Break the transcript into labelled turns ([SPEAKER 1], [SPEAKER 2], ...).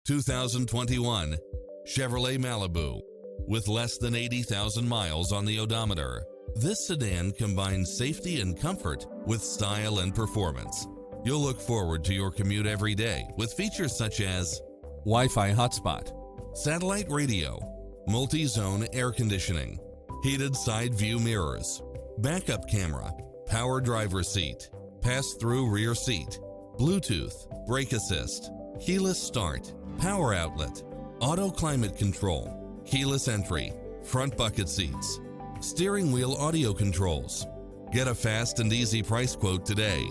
[SPEAKER 1] 2021 Chevrolet Malibu. With less than 80,000 miles on the odometer, this sedan combines safety and comfort with style and performance. You'll look forward to your commute every day with features such as Wi-Fi hotspot, satellite radio, multi-zone air conditioning, heated side view mirrors, backup camera, power driver seat, pass-through rear seat, Bluetooth, brake assist, keyless start, power outlet, auto climate control, keyless entry, front bucket seats, steering wheel audio controls. Get a fast and easy price quote today